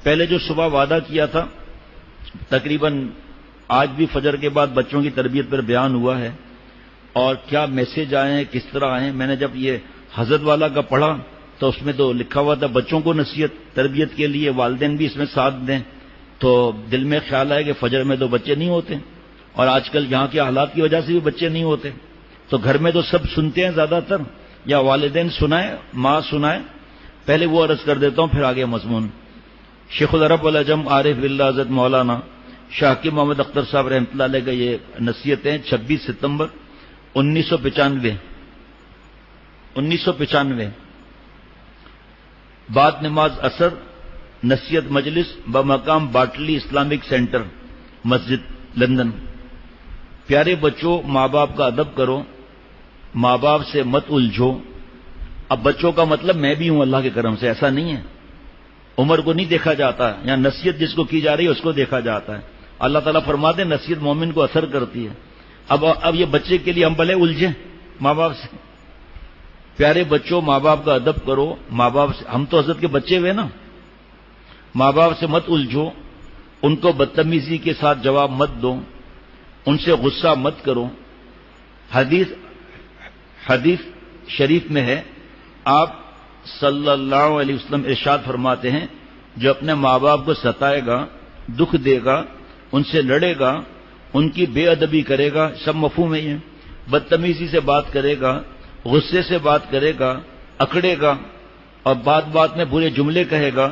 پہلے جو صبح وعدہ کیا تھا تقریباً آج بھی فجر کے بعد بچوں کی تربیت پر بیان ہوا ہے، اور کیا میسج آئے ہیں، کس طرح آئے ہیں. میں نے جب یہ حضرت والا کا پڑھا تو اس میں تو لکھا ہوا تھا بچوں کو نصیحت تربیت کے لیے والدین بھی اس میں ساتھ دیں. تو دل میں خیال آئے کہ فجر میں تو بچے نہیں ہوتے، اور آج کل یہاں کے حالات کی وجہ سے بھی بچے نہیں ہوتے، تو گھر میں تو سب سنتے ہیں زیادہ تر، یا والدین سنائیں، ماں سنائیں. پہلے وہ عرض کر دیتا ہوں پھر آگے مضمون. شیخ العرب والعجم عارف باللہ حضرت مولانا شاکر محمد اختر صاحب رحمۃ اللہ علیہ کا یہ نصیحتیں 26 ستمبر 1995 بعد نماز اثر نصیحت مجلس بمقام باٹلی اسلامک سینٹر مسجد لندن. پیارے بچوں، ماں باپ کا ادب کرو، ماں باپ سے مت الجھو. اب بچوں کا مطلب میں بھی ہوں اللہ کے کرم سے، ایسا نہیں ہے. عمر کو نہیں دیکھا جاتا، یا نصیحت جس کو کی جا رہی ہے اس کو دیکھا جاتا ہے. اللہ تعالیٰ فرماتے ہیں نصیحت مومن کو اثر کرتی ہے. اب یہ بچے کے لیے ہم بھلے الجھیں ماں باپ سے. پیارے بچوں، ماں باپ کا ادب کرو، ماں باپ سے، ہم تو حضرت کے بچے ہوئے نا، ماں باپ سے مت الجھو، ان کو بدتمیزی کے ساتھ جواب مت دو، ان سے غصہ مت کرو. حدیث شریف میں ہے، آپ صلی اللہ علیہ وسلم ارشاد فرماتے ہیں جو اپنے ماں باپ کو ستائے گا، دکھ دے گا، ان سے لڑے گا، ان کی بے ادبی کرے گا، سب مفہوم ہے یہ، بدتمیزی سے بات کرے گا، غصے سے بات کرے گا، اکڑے گا، اور بات بات میں برے جملے کہے گا،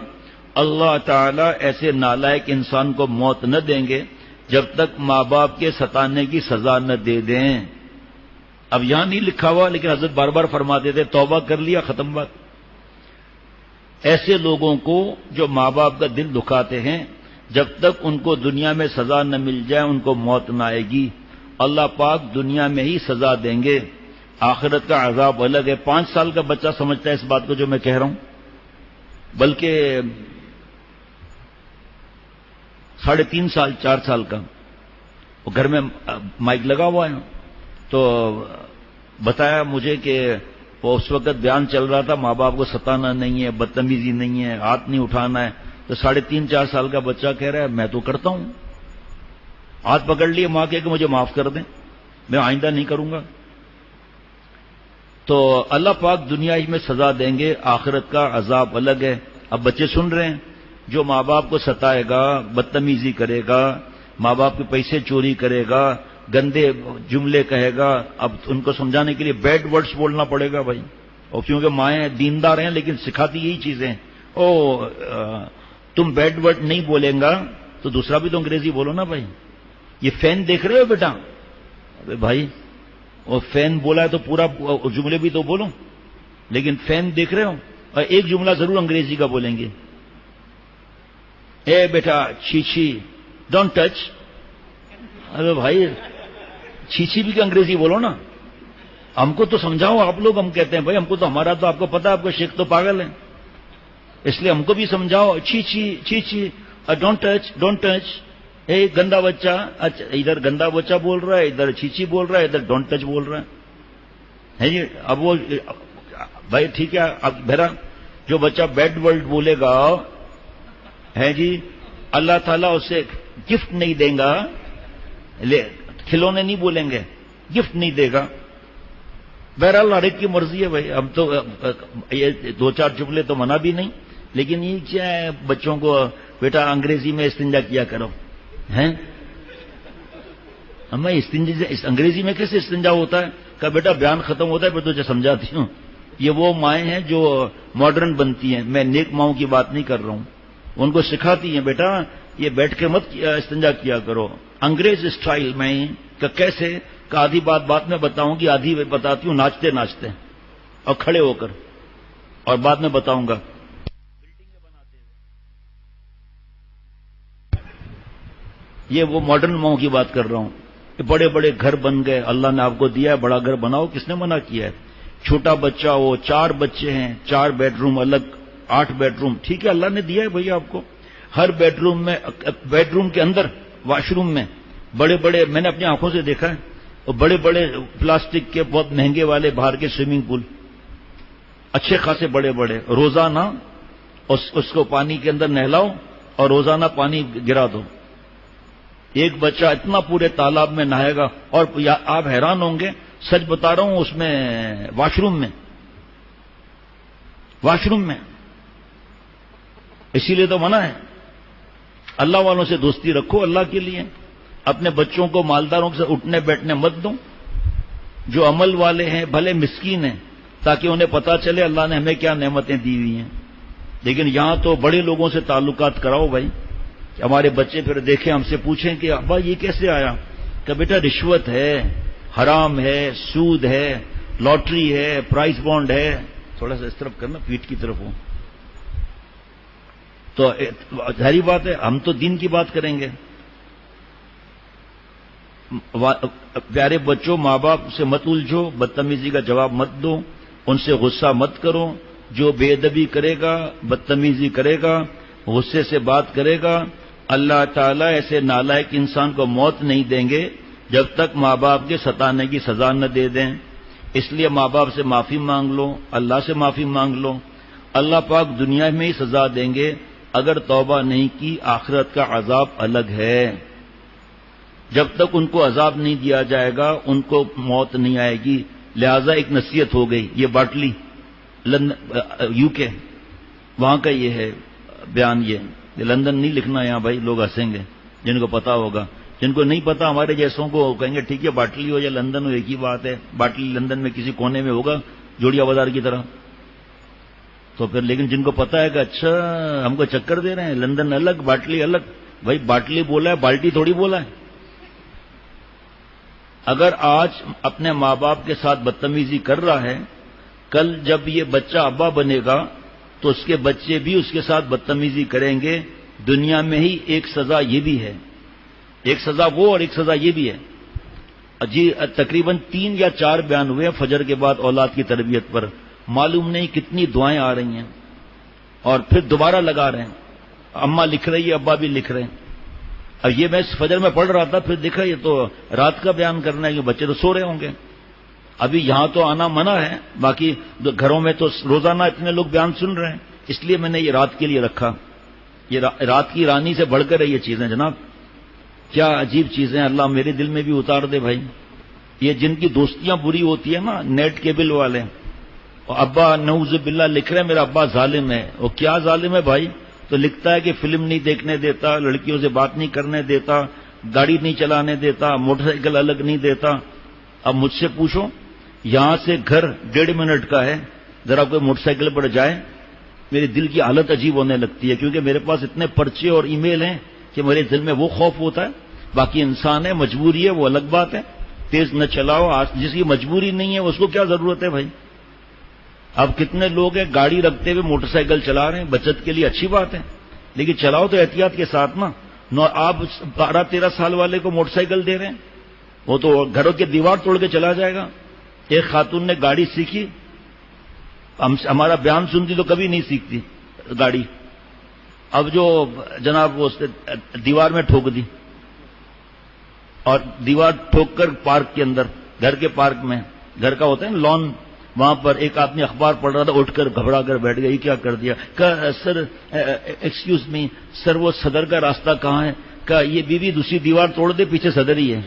اللہ تعالیٰ ایسے نالائق انسان کو موت نہ دیں گے جب تک ماں باپ کے ستانے کی سزا نہ دے دیں. اب یہاں نہیں لکھا ہوا لیکن حضرت بار بار فرماتے تھے توبہ کر لیا، ختم بات. ایسے لوگوں کو جو ماں باپ کا دل دکھاتے ہیں، جب تک ان کو دنیا میں سزا نہ مل جائے ان کو موت نہ آئے گی. اللہ پاک دنیا میں ہی سزا دیں گے، آخرت کا عذاب الگ ہے. 5 سال کا بچہ سمجھتا ہے اس بات کو جو میں کہہ رہا ہوں، بلکہ 3.5 سال 4 سال کا. وہ گھر میں مائک لگا ہوا ہے، تو بتایا مجھے کہ وہ اس وقت بیان چل رہا تھا ماں باپ کو ستانا نہیں ہے، بدتمیزی نہیں ہے، ہاتھ نہیں اٹھانا ہے. تو 3.5-4 سال کا بچہ کہہ رہا ہے میں تو کرتا ہوں. ہاتھ پکڑ لیے ماں کے کہ مجھے معاف کر دیں، میں آئندہ نہیں کروں گا. تو اللہ پاک دنیا ہی میں سزا دیں گے، آخرت کا عذاب الگ ہے. اب بچے سن رہے ہیں، جو ماں باپ کو ستائے گا، بدتمیزی کرے گا، ماں باپ کے پیسے چوری کرے گا، گندے جملے کہے گا. اب ان کو سمجھانے کے لیے بیڈ ورڈز بولنا پڑے گا بھائی، اور کیونکہ مائیں دیندار ہیں لیکن سکھاتی یہی چیزیں. تم بیڈ ورڈ نہیں بولیں گا تو دوسرا بھی تو انگریزی بولو نا بھائی. یہ فین دیکھ رہے ہو بیٹا؟ ابے بھائی وہ فین بولا ہے تو پورا جملے بھی تو بولو، لیکن فین دیکھ رہے ہو، اور ایک جملہ ضرور انگریزی کا بولیں گے. اے بیٹا چھیچھی ڈونٹ ٹچ. ارے بھائی چھیچھی بھی کہ انگریزی بولو نا، ہم کو تو سمجھاؤ. آپ لوگ ہم کہتے ہیں بھائی ہم کو تو ہمارا تو آپ کو پتا، آپ کو شیخ تو پاگل ہے، اس لیے ہم کو بھی سمجھاؤ. چھیچھی چھیچھی، ڈونٹ ٹچ ڈونٹ ٹچ. اے گندا بچہ، اچھا ادھر گندا بچہ بول رہا ہے، ادھر چھیچھی بول رہا ہے، ادھر ڈونٹ ٹچ بول رہا ہے جی. اب وہ بھائی ٹھیک ہے، اب بہرا جو بچہ بیڈ ورڈ بولے گا ہے جی، اللہ تعالیٰ اسے گفٹ نہیں دیں گا. کھلونے نہیں بولیں گے، گفٹ نہیں دے گا. بہرحال ہر ایک کی مرضی ہے بھائی. ہم تو یہ 2-4 جملے تو منع بھی نہیں، لیکن یہ کیا ہے بچوں کو بیٹا انگریزی میں استنجا کیا کرو ہیں. ہمیں انگریزی میں کیسے استنجا ہوتا ہے؟ کہ بیٹا بیان ختم ہوتا ہے پھر تجھے سمجھاتی ہوں. یہ وہ مائیں ہیں جو ماڈرن بنتی ہیں، میں نیک ماؤں کی بات نہیں کر رہا ہوں. ان کو سکھاتی ہیں بیٹا یہ بیٹھ کے مت استنجا کیا کرو انگریز اسٹائل میں. کہ کیسے؟ کہ آدھی بات میں بتاؤں گی، آدھی بتاتی ہوں ناچتے ناچتے اور کھڑے ہو کر، اور بعد میں بتاؤں گا. یہ وہ ماڈرن ماؤں کی بات کر رہا ہوں. بڑے بڑے گھر بن گئے، اللہ نے آپ کو دیا ہے بڑا گھر بناؤ، کس نے منع کیا ہے؟ چھوٹا بچہ ہو، 4 بچے ہیں، 4 بیڈ روم الگ، 8 بیڈ روم، ٹھیک ہے اللہ نے دیا ہے بھائی آپ کو. ہر بیڈ روم کے اندر واش روم میں بڑے بڑے، میں نے اپنی آنکھوں سے دیکھا ہے، اور بڑے بڑے پلاسٹک کے بہت مہنگے والے باہر کے سوئمنگ پول، اچھے خاصے بڑے بڑے. روزانہ اس کو پانی کے اندر نہلاؤ اور روزانہ پانی گرا دو. ایک بچہ اتنا پورے تالاب میں نہائے گا. اور آپ حیران ہوں گے، سچ بتا رہا ہوں، اس میں واش روم میں اسی لیے تو منع ہے. اللہ والوں سے دوستی رکھو اللہ کے لیے. اپنے بچوں کو مالداروں سے اٹھنے بیٹھنے مت دو. جو عمل والے ہیں بھلے مسکین ہیں، تاکہ انہیں پتا چلے اللہ نے ہمیں کیا نعمتیں دی ہوئی ہیں. لیکن یہاں تو بڑے لوگوں سے تعلقات کراؤ بھائی، کہ ہمارے بچے پھر دیکھیں، ہم سے پوچھیں کہ ابا یہ کیسے آیا؟ کہ بیٹا رشوت ہے، حرام ہے، سود ہے، لاٹری ہے، پرائز بانڈ ہے. تھوڑا سا اس طرف کرنا، پیٹ کی طرف ہو. تو ظاہری بات ہے ہم تو دین کی بات کریں گے. پیارے بچوں، ماں باپ سے مت الجھو، بدتمیزی کا جواب مت دو، ان سے غصہ مت کرو. جو بے ادبی کرے گا، بدتمیزی کرے گا، غصے سے بات کرے گا، اللہ تعالیٰ ایسے نالائق انسان کو موت نہیں دیں گے جب تک ماں باپ کے ستانے کی سزا نہ دے دیں. اس لیے ماں باپ سے معافی مانگ لو، اللہ سے معافی مانگ لو. اللہ پاک دنیا میں ہی سزا دیں گے. اگر توبہ نہیں کی، آخرت کا عذاب الگ ہے. جب تک ان کو عذاب نہیں دیا جائے گا ان کو موت نہیں آئے گی. لہذا ایک نصیحت ہو گئی. یہ باٹلی یو کے وہاں کا یہ ہے بیان. یہ لندن نہیں لکھنا یہاں بھائی، لوگ ہنسیں گے جن کو پتا ہوگا. جن کو نہیں پتا ہمارے جیسوں کو کہیں گے ٹھیک ہے باٹلی ہو یا لندن ہو ایک ہی بات ہے. باٹلی لندن میں کسی کونے میں ہوگا جوڑیا بازار کی طرح. تو پھر لیکن جن کو پتا ہے کہ اچھا ہم کو چکر دے رہے ہیں، لندن الگ باٹلی الگ. بھائی باٹلی بولا ہے، بالٹی تھوڑی بولا ہے. اگر آج اپنے ماں باپ کے ساتھ بدتمیزی کر رہا ہے، کل جب یہ بچہ ابا بنے گا تو اس کے بچے بھی اس کے ساتھ بدتمیزی کریں گے. دنیا میں ہی ایک سزا یہ بھی ہے، ایک سزا وہ اور ایک سزا یہ بھی ہے. جی تقریباً 3 یا 4 بیان ہوئے فجر کے بعد اولاد کی تربیت پر. معلوم نہیں کتنی دعائیں آ رہی ہیں اور پھر دوبارہ لگا رہے ہیں. اماں لکھ رہی ہے، ابا بھی لکھ رہے ہیں. اب یہ میں فجر میں پڑھ رہا تھا، پھر دیکھا یہ تو رات کا بیان کرنا ہے کہ بچے تو سو رہے ہوں گے. ابھی یہاں تو آنا منع ہے، باقی گھروں میں تو روزانہ اتنے لوگ بیان سن رہے ہیں. اس لیے میں نے یہ رات کے لیے رکھا. یہ رات کی رانی سے بڑھ کر ہے یہ چیزیں. جناب کیا عجیب چیزیں اللہ میرے دل میں بھی اتار دے بھائی. یہ جن کی دوستیاں بری ہوتی ہیں نا، نیٹ کیبل والے، ابا نعوذ باللہ لکھ رہے ہیں میرا ابا ظالم ہے. وہ کیا ظالم ہے بھائی؟ تو لکھتا ہے کہ فلم نہیں دیکھنے دیتا، لڑکیوں سے بات نہیں کرنے دیتا، گاڑی نہیں چلانے دیتا، موٹر سائیکل الگ نہیں دیتا. اب مجھ سے پوچھو، یہاں سے گھر 1.5 منٹ کا ہے، ذرا کوئی موٹر سائیکل پر جائے، میرے دل کی حالت عجیب ہونے لگتی ہے. کیونکہ میرے پاس اتنے پرچے اور ای میل ہیں کہ میرے دل میں وہ خوف ہوتا ہے. باقی انسان ہے، مجبوری ہے، وہ الگ بات ہے. تیز نہ چلاؤ. جس کی مجبوری نہیں ہے اس کو کیا ضرورت ہے بھائی؟ اب کتنے لوگ ہیں گاڑی رکھتے ہوئے موٹر سائیکل چلا رہے ہیں، بچت کے لیے اچھی بات ہے، لیکن چلاؤ تو احتیاط کے ساتھ نا. آپ 12-13 سال والے کو موٹر سائیکل دے رہے ہیں، وہ تو گھروں کی دیوار توڑ کے چلا جائے گا. ایک خاتون نے گاڑی سیکھی، ہمارا بیان سنتی تو کبھی نہیں سیکھتی گاڑی. اب جو جناب وہ دیوار میں ٹھوک دی، اور دیوار ٹھوک کر پارک کے اندر، گھر کے پارک میں، گھر کا ہوتا ہے نا لان، وہاں پر ایک آدمی اخبار پڑھ رہا تھا، اٹھ کر گھبرا کر بیٹھ گیا. یہ کیا کر دیا؟ کہا سر ایکسکیوز می سر، وہ صدر کا راستہ کہاں ہے؟ کہا یہ بیوی دوسری دیوار توڑ دے، پیچھے صدر ہی ہے.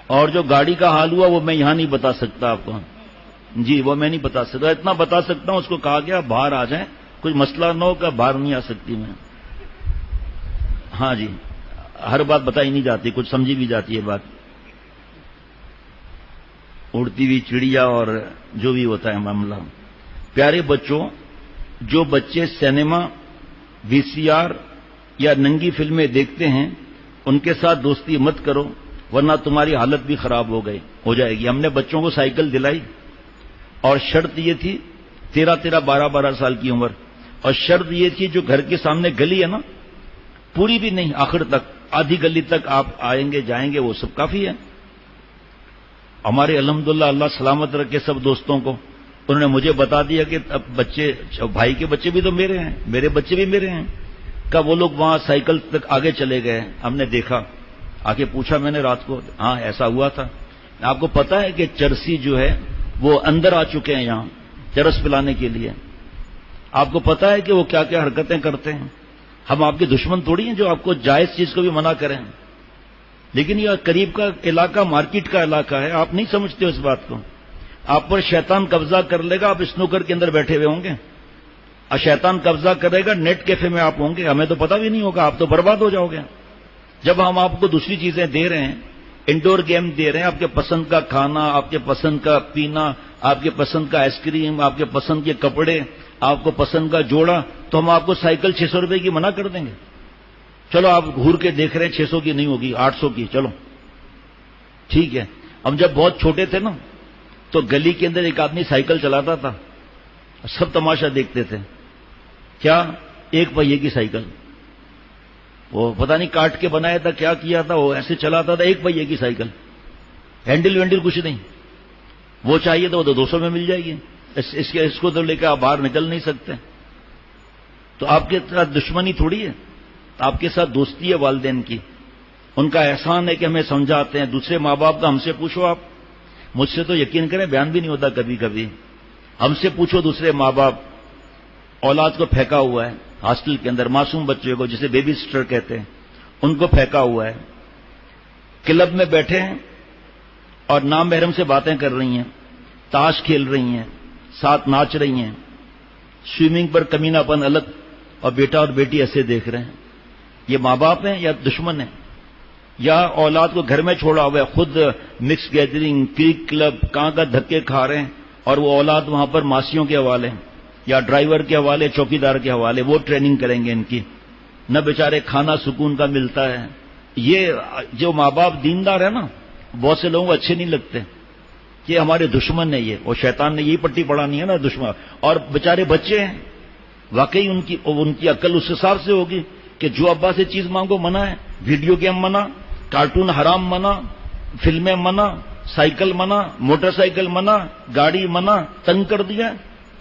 اور جو گاڑی کا حال ہوا وہ میں یہاں نہیں بتا سکتا آپ کو. جی وہ میں نہیں بتا سکتا. اتنا بتا سکتا ہوں، اس کو کہا گیا باہر آ جائیں، کچھ مسئلہ نہ ہو. کہ باہر نہیں آ سکتی میں. ہاں جی، ہر بات بتائی نہیں جاتی، کچھ سمجھی بھی جاتی ہے بات. اڑتی ہوئی چڑیا اور جو بھی ہوتا ہے معاملہ. پیارے بچوں، جو بچے سینما، وی سی آر یا ننگی فلمیں دیکھتے ہیں ان کے ساتھ دوستی مت کرو، ورنہ تمہاری حالت بھی خراب ہو جائے گی. ہم نے بچوں کو سائیکل دلائی اور شرط یہ تھی 13 12 سال کی عمر، اور شرط یہ تھی جو گھر کے سامنے گلی ہے نا، پوری بھی نہیں، آخر تک، آدھی گلی تک آپ آئیں گے جائیں گے وہ سب کافی ہے. ہمارے الحمدللہ اللہ سلامت رکھے سب دوستوں کو. انہوں نے مجھے بتا دیا کہ اب بچے، بھائی کے بچے بھی تو میرے ہیں، میرے بچے بھی میرے ہیں. کہ وہ لوگ وہاں سائیکل تک آگے چلے گئے. ہم نے دیکھا، آ کے پوچھا میں نے رات کو، ہاں ایسا ہوا تھا. آپ کو پتا ہے کہ چرسی جو ہے وہ اندر آ چکے ہیں یہاں چرس پلانے کے لیے. آپ کو پتا ہے کہ وہ کیا کیا حرکتیں کرتے ہیں. ہم آپ کے دشمن تھوڑی ہیں جو آپ کو جائز چیز کو بھی منع کریں. لیکن یہ قریب کا علاقہ مارکیٹ کا علاقہ ہے, آپ نہیں سمجھتے اس بات کو. آپ پر شیطان قبضہ کر لے گا, آپ اسنوکر کے اندر بیٹھے ہوئے ہوں گے, اور شیطان قبضہ کرے گا نیٹ کیفے میں آپ ہوں گے, ہمیں تو پتہ بھی نہیں ہوگا, آپ تو برباد ہو جاؤ گے. جب ہم آپ کو دوسری چیزیں دے رہے ہیں, انڈور گیم دے رہے ہیں, آپ کے پسند کا کھانا, آپ کے پسند کا پینا, آپ کے پسند کا آئس کریم, آپ کے پسند کے کپڑے, آپ کو پسند کا جوڑا, تو ہم آپ کو سائیکل 600 روپے کی منع کر دیں گے. چلو آپ گھور کے دیکھ رہے ہیں 600 کی نہیں ہوگی, 800 کی, چلو ٹھیک ہے. ہم جب بہت چھوٹے تھے نا تو گلی کے اندر ایک آدمی سائیکل چلاتا تھا, سب تماشا دیکھتے تھے. کیا؟ 1 پہیے کی سائیکل, وہ پتہ نہیں کاٹ کے بنایا تھا کیا کیا تھا, وہ ایسے چلاتا تھا 1 پہیے کی سائیکل, ہینڈل وینڈل کچھ نہیں. وہ چاہیے تو وہ تو 200 میں مل جائے گی, اس کو تو لے کے آپ باہر نکل نہیں سکتے. تو آپ کے ساتھ دشمنی تھوڑی ہے, آپ کے ساتھ دوستی ہے والدین کی. ان کا احسان ہے کہ ہمیں سمجھاتے ہیں. دوسرے ماں باپ کا ہم سے پوچھو, آپ مجھ سے تو یقین کریں بیان بھی نہیں ہوتا کبھی کبھی. ہم سے پوچھو دوسرے ماں باپ, اولاد کو پھینکا ہوا ہے ہاسٹل کے اندر, معصوم بچے کو جسے بیبی سٹر کہتے ہیں, ان کو پھینکا ہوا ہے. کلب میں بیٹھے ہیں اور نامحرم سے باتیں کر رہی ہیں, تاش کھیل رہی ہیں, ساتھ ناچ رہی ہیں, سوئمنگ پر کمینہ پن الگ, اور بیٹا اور بیٹی ایسے دیکھ رہے ہیں. یہ ماں باپ ہیں یا دشمن ہیں؟ یا اولاد کو گھر میں چھوڑا ہوا ہے, خود مکس گیدرنگ, کرک کلب, کہاں کا دھکے کھا رہے ہیں, اور وہ اولاد وہاں پر ماسیوں کے حوالے یا ڈرائیور کے حوالے, چوکیدار کے حوالے, وہ ٹریننگ کریں گے ان کی. نہ بیچارے کھانا سکون کا ملتا ہے. یہ جو ماں باپ دیندار ہے نا, بہت سے لوگوں کو اچھے نہیں لگتے, کہ ہمارے دشمن ہے یہ, اور شیطان نے یہی پٹی پڑھانی ہے نا دشمن. اور بیچارے بچے ہیں, واقعی ان کی عقل اس حساب سے ہوگی کہ جو ابا سے چیز مانگو منع ہے, ویڈیو گیم منع, کارٹون حرام منع, فلمیں منع, سائیکل منع, موٹر سائیکل منع, گاڑی منع, تنگ کر دیا.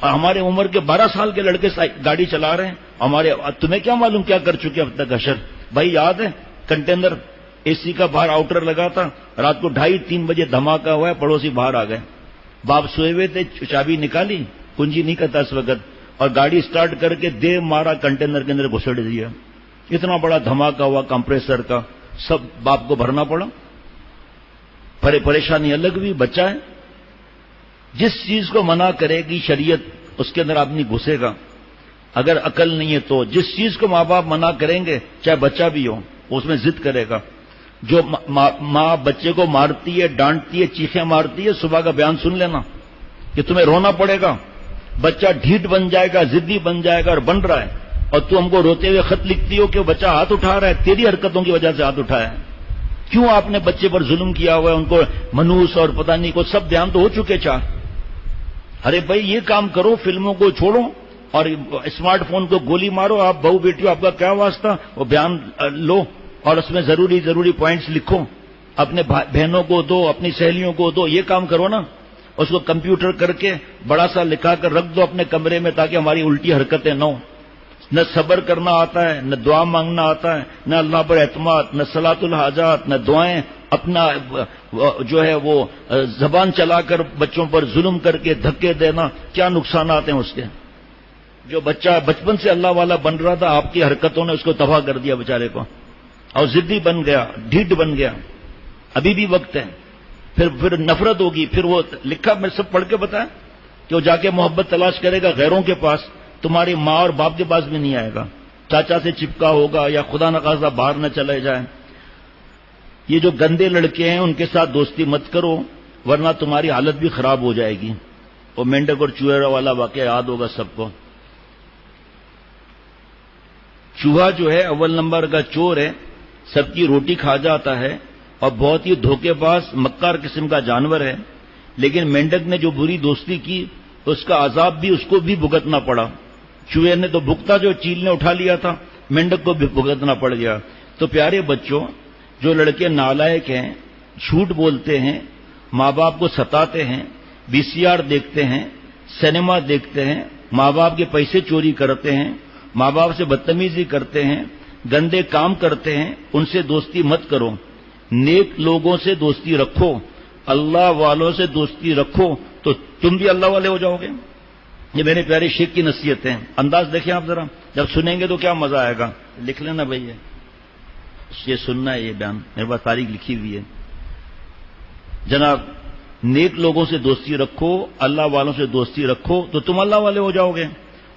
اور ہمارے عمر کے 12 سال کے لڑکے گاڑی چلا رہے ہیں. ہمارے تمہیں کیا معلوم کیا کر چکے اب تک حشر. بھائی یاد ہے کنٹینر اے سی کا باہر آؤٹر لگا تھا, رات کو 2:30-3 بجے دھماکہ ہوا ہے, پڑوسی باہر آ گئے, باپ سوئے ہوئے تھے, چابی نکالی, کنجی نہیں کرتا اس وقت, اور گاڑی سٹارٹ کر کے دے مارا, کنٹینر کے اندر گھسڑ دیا. اتنا بڑا دھماکہ ہوا کمپریسر کا, سب باپ کو بھرنا پڑا. پریشانی الگ بھی, بچہ ہے. جس چیز کو منع کرے گی شریعت, اس کے اندر آدمی گھسے گا. اگر عقل نہیں ہے تو جس چیز کو ماں باپ منع کریں گے, چاہے بچہ بھی ہو, اس میں ضد کرے گا. جو ماں بچے کو مارتی ہے, ڈانٹتی ہے, چیخیں مارتی ہے, صبح کا بیان سن لینا کہ تمہیں رونا پڑے گا. بچہ ڈھیٹ بن جائے گا, ضدی بن جائے گا, اور بن رہا ہے. اور تو ہم کو روتے ہوئے خط لکھتی ہو کہ بچہ ہاتھ اٹھا رہا ہے, تیری حرکتوں کی وجہ سے ہاتھ اٹھایا ہے. کیوں آپ نے بچے پر ظلم کیا ہوا ہے, ان کو منوس اور پتہ نہیں کو سب بیان تو ہو چکے. ارے بھائی یہ کام کرو, فلموں کو چھوڑو اور اسمارٹ فون کو گولی مارو. آپ بہو بیٹیوں, آپ کا کیا واسطہ, وہ بیان لو اور اس میں ضروری پوائنٹس لکھو, اپنے بہنوں کو دو, اپنی سہیلیوں کو دو. یہ کام کرو نا. اس کو کمپیوٹر کر کے بڑا سا لکھا کر رکھ دو اپنے کمرے میں, تاکہ ہماری الٹی حرکتیں نہ ہوں. نہ صبر کرنا آتا ہے, نہ دعا مانگنا آتا ہے, نہ اللہ پر اعتماد, نہ صلاۃ الحاجات, نہ دعائیں. اپنا جو ہے وہ زبان چلا کر بچوں پر ظلم کر کے دھکے دینا, کیا نقصانات ہیں اس کے. جو بچہ بچپن سے اللہ والا بن رہا تھا, آپ کی حرکتوں نے اس کو تباہ کر دیا بیچارے کو, اور ضدی بن گیا, ڈھیٹ بن گیا. ابھی بھی وقت ہے. پھر نفرت ہوگی. پھر وہ لکھا, میں سب پڑھ کے بتایا, کہ وہ جا کے محبت تلاش کرے گا غیروں کے پاس, تمہاری ماں اور باپ کے پاس بھی نہیں آئے گا. چاچا سے چپکا ہوگا, یا خدا نخواستہ باہر نہ چلے جائے. یہ جو گندے لڑکے ہیں ان کے ساتھ دوستی مت کرو, ورنہ تمہاری حالت بھی خراب ہو جائے گی. وہ مینڈک اور چوہے والا واقعہ یاد ہوگا سب کو. چوہا جو ہے اول نمبر کا چور ہے, سب کی روٹی کھا جاتا ہے, اور بہت ہی دھوکے باز مکار قسم کا جانور ہے. لیکن مینڈک نے جو بری دوستی کی, اس کا عذاب بھی اس کو بھی بھگتنا پڑا. چوہے نے تو بھگتا, جو چیل نے اٹھا لیا تھا, مینڈک کو بھی بھگتنا پڑ گیا. تو پیارے بچوں, جو لڑکے نالائق ہیں, جھوٹ بولتے ہیں, ماں باپ کو ستاتے ہیں, VCR دیکھتے ہیں, سینما دیکھتے ہیں, ماں باپ کے پیسے چوری کرتے ہیں, ماں باپ سے بدتمیزی کرتے ہیں, گندے کام کرتے ہیں, ان سے دوستی مت کرو. نیک لوگوں سے دوستی رکھو, اللہ والوں سے دوستی رکھو, تو تم بھی اللہ والے ہو جاؤ گے. یہ میرے پیارے شیخ کی نصیحت ہیں. انداز دیکھیں آپ ذرا، جب سنیں گے تو کیا مزہ آئے گا. لکھ لینا بھائی، یہ سننا ہے، یہ بیان میرے پاس تاریخ لکھی ہوئی ہے. جناب، نیک لوگوں سے دوستی رکھو، اللہ والوں سے دوستی رکھو تو تم اللہ والے ہو جاؤ گے.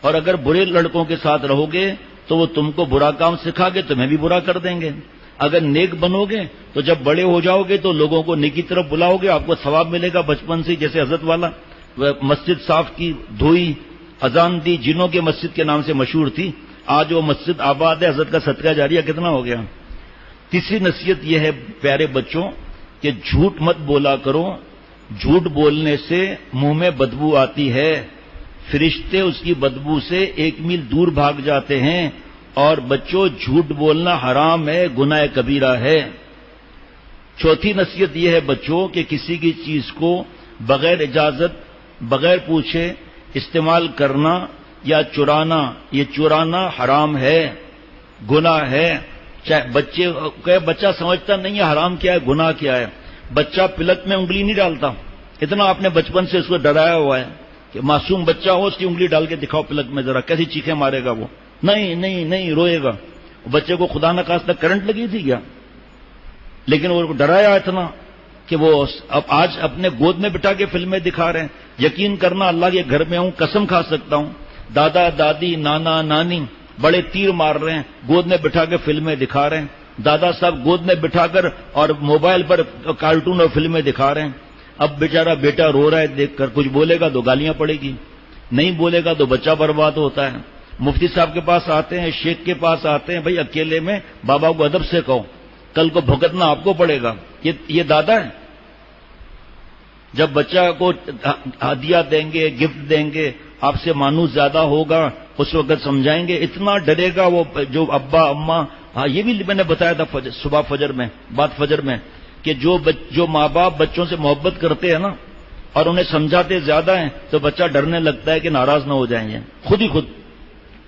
اور اگر برے لڑکوں کے ساتھ رہو گے تو وہ تم کو برا کام سکھا کے تمہیں بھی برا کر دیں گے. اگر نیک بنو گے تو جب بڑے ہو جاؤ گے تو لوگوں کو نیکی طرف بلاؤ گے، آپ کو ثواب ملے گا بچپن سے. جیسے حضرت والا مسجد صاف کی، دھوئی، اذان دی، جنوں کے مسجد کے نام سے مشہور تھی، آج وہ مسجد آباد ہے. حضرت کا صدقہ جاریہ کتنا ہو گیا. تیسری نصیحت یہ ہے پیارے بچوں کہ جھوٹ مت بولا کرو. جھوٹ بولنے سے منہ میں بدبو آتی ہے، فرشتے اس کی بدبو سے 1 میل دور بھاگ جاتے ہیں. اور بچوں، جھوٹ بولنا حرام ہے، گناہ کبیرہ ہے. چوتھی نصیحت یہ ہے بچوں کہ کسی کی چیز کو بغیر اجازت، بغیر پوچھے استعمال کرنا یا چرانا، یہ چرانا حرام ہے، گناہ ہے. چاہے بچہ سمجھتا نہیں ہے حرام کیا ہے، گناہ کیا ہے. بچہ پلک میں انگلی نہیں ڈالتا. اتنا آپ نے بچپن سے اس کو ڈرایا ہوا ہے کہ معصوم بچہ ہو، اس کی انگلی ڈال کے دکھاؤ پلک میں، ذرا کیسی چیخیں مارے گا وہ. نہیں نہیں نہیں، روئے گا. بچے کو خدا نخواستہ کرنٹ لگی تھی کیا؟ لیکن وہ ڈرایا اتنا کہ وہ اب آج اپنے گود میں بٹھا کے فلمیں دکھا رہے ہیں. یقین کرنا، اللہ کے گھر میں ہوں، قسم کھا سکتا ہوں، دادا دادی نانا نانی بڑے تیر مار رہے ہیں، گود میں بٹھا کے فلمیں دکھا رہے ہیں. دادا صاحب گود میں بٹھا کر اور موبائل پر کارٹون اور فلمیں دکھا رہے ہیں. اب بیچارہ بیٹا رو رہا ہے دیکھ کر. کچھ بولے گا تو گالیاں پڑے گی، نہیں بولے گا تو بچہ برباد ہوتا ہے. مفتی صاحب کے پاس آتے ہیں، شیخ کے پاس آتے ہیں، بھائی اکیلے میں بابا کو ادب سے کہو، کل کو بھگتنا آپ کو پڑے گا. یہ دادا ہے. جب بچہ کو ہدیہ دیں گے، گفٹ دیں گے، آپ سے مانوس زیادہ ہوگا، اس وقت سمجھائیں گے. اتنا ڈرے گا وہ جو ابا اماں. ہاں، یہ بھی میں نے بتایا تھا صبح فجر میں، بعد فجر میں، کہ جو ماں باپ بچوں سے محبت کرتے ہیں نا اور انہیں سمجھاتے زیادہ ہیں تو بچہ ڈرنے لگتا ہے کہ ناراض نہ ہو جائیں گے خود ہی خود.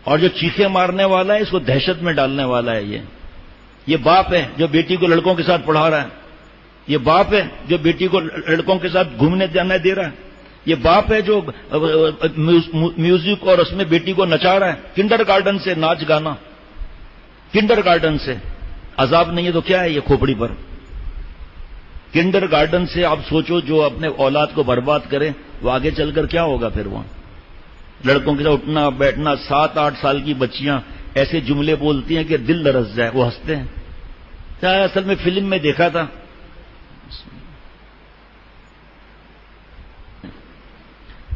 اور جو چیخیں مارنے والا ہے اس کو دہشت میں ڈالنے والا ہے. یہ باپ ہے جو بیٹی کو لڑکوں کے ساتھ پڑھا رہا ہے. یہ باپ ہے جو بیٹی کو لڑکوں کے ساتھ گھومنے جانے دے رہا ہے. یہ باپ ہے جو میوزک اور اس میں بیٹی کو نچا رہا ہے. کنڈر گارڈن سے ناچ گانا، کنڈر گارڈن سے. عذاب نہیں ہے تو کیا ہے یہ کھوپڑی پر. کنڈر گارڈن سے آپ سوچو جو اپنے اولاد کو برباد کرے وہ آگے چل کر کیا ہوگا. پھر وہ لڑکوں کے ساتھ اٹھنا بیٹھنا. 7-8 سال کی بچیاں ایسے جملے بولتی ہیں کہ دل لرز جائے. وہ ہنستے ہیں. اصل میں فلم میں دیکھا تھا.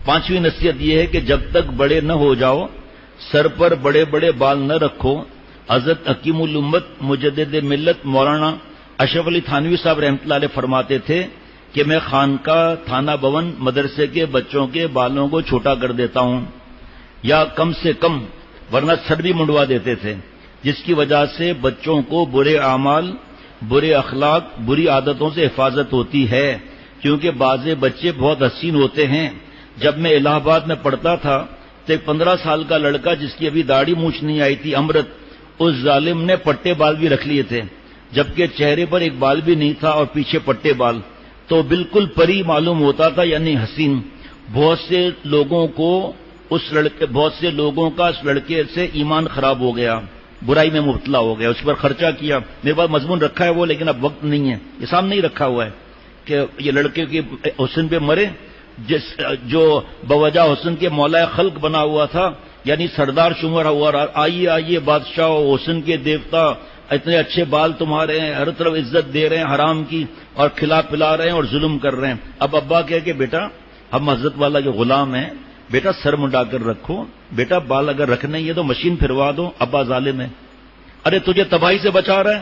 پانچویں نصیحت یہ ہے کہ جب تک بڑے نہ ہو جاؤ سر پر بڑے بڑے بال نہ رکھو. حضرت حکیم الامت مجدد ملت مولانا اشرف علی تھانوی صاحب رحمۃ اللہ علیہ فرماتے تھے کہ میں خانقاہ، تھانہ بھون، مدرسے کے بچوں کے بالوں کو چھوٹا کر دیتا ہوں یا کم سے کم، ورنہ سر بھی منڈوا دیتے تھے، جس کی وجہ سے بچوں کو برے اعمال، برے اخلاق، بری عادتوں سے حفاظت ہوتی ہے. کیونکہ بعض بچے بہت حسین ہوتے ہیں. جب میں الہ آباد میں پڑھتا تھا تو ایک 15 سال کا لڑکا جس کی ابھی داڑھی مونچھ نہیں آئی تھی، امرت، اس ظالم نے پٹے بال بھی رکھ لیے تھے، جبکہ چہرے پر ایک بال بھی نہیں تھا اور پیچھے پٹے بال. تو بالکل پری معلوم ہوتا تھا، یعنی حسین. بہت سے لوگوں کا اس لڑکے سے ایمان خراب ہو گیا، برائی میں مبتلا ہو گیا، اس پر خرچہ کیا. میرے پاس مضمون رکھا ہے وہ، لیکن اب وقت نہیں ہے، یہ سامنے نہیں رکھا ہوا ہے کہ یہ لڑکے کے حسن پہ مرے جو بوجہ حسن کے مولا خلق بنا ہوا تھا، یعنی سردار شمار ہوا. آئیے آئیے بادشاہ حسن کے دیوتا، اتنے اچھے بال تمہارے ہیں، ہر طرف عزت دے رہے ہیں حرام کی اور کھلا پلا رہے ہیں اور ظلم کر رہے ہیں. اب ابا کہہ کہ بیٹا ہم حضرت والا کے غلام ہیں، بیٹا سر منڈا کر رکھو، بیٹا بال اگر رکھنے ہی ہے تو مشین پھروا دو، ابا ظالم ہے. ارے تجھے تباہی سے بچا رہا ہے،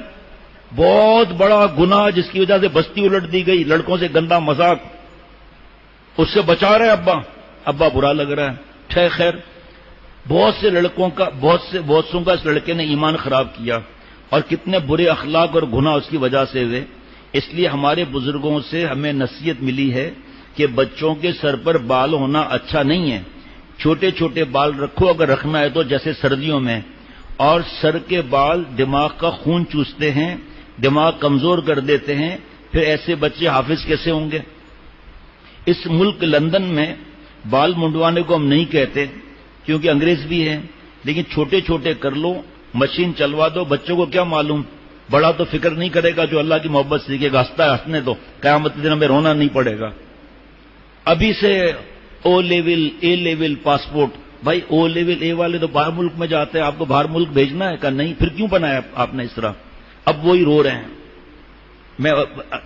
بہت بڑا گناہ جس کی وجہ سے بستی الٹ دی گئی، لڑکوں سے گندا مذاق، اس سے بچا رہے ابا. ابا برا لگ رہا ہے. خیر، بہت سوں کا اس لڑکے نے ایمان خراب کیا اور کتنے برے اخلاق اور گناہ اس کی وجہ سے ہوئے. اس لیے ہمارے بزرگوں سے ہمیں نصیحت ملی ہے کہ بچوں کے سر پر بال ہونا اچھا نہیں ہے. چھوٹے چھوٹے بال رکھو اگر رکھنا ہے تو، جیسے سردیوں میں. اور سر کے بال دماغ کا خون چوستے ہیں، دماغ کمزور کر دیتے ہیں. پھر ایسے بچے حافظ کیسے ہوں گے؟ اس ملک لندن میں بال منڈوانے کو ہم نہیں کہتے کیونکہ انگریز بھی ہیں، لیکن چھوٹے چھوٹے کر لو، مشین چلوا دو، بچوں کو کیا معلوم، بڑا تو فکر نہیں کرے گا، جو اللہ کی محبت سیکھے گا ہنستا ہے ہنسنے دو، قیامت کے دن ہمیں رونا نہیں پڑے گا۔ ابھی سے او لیول اے لیول پاسپورٹ، بھائی او لیول اے والے تو باہر ملک میں جاتے ہیں، آپ کو باہر ملک بھیجنا ہے؟ کہ نہیں، پھر کیوں بنایا آپ نے اس طرح؟ اب وہی رو رہے ہیں۔ میں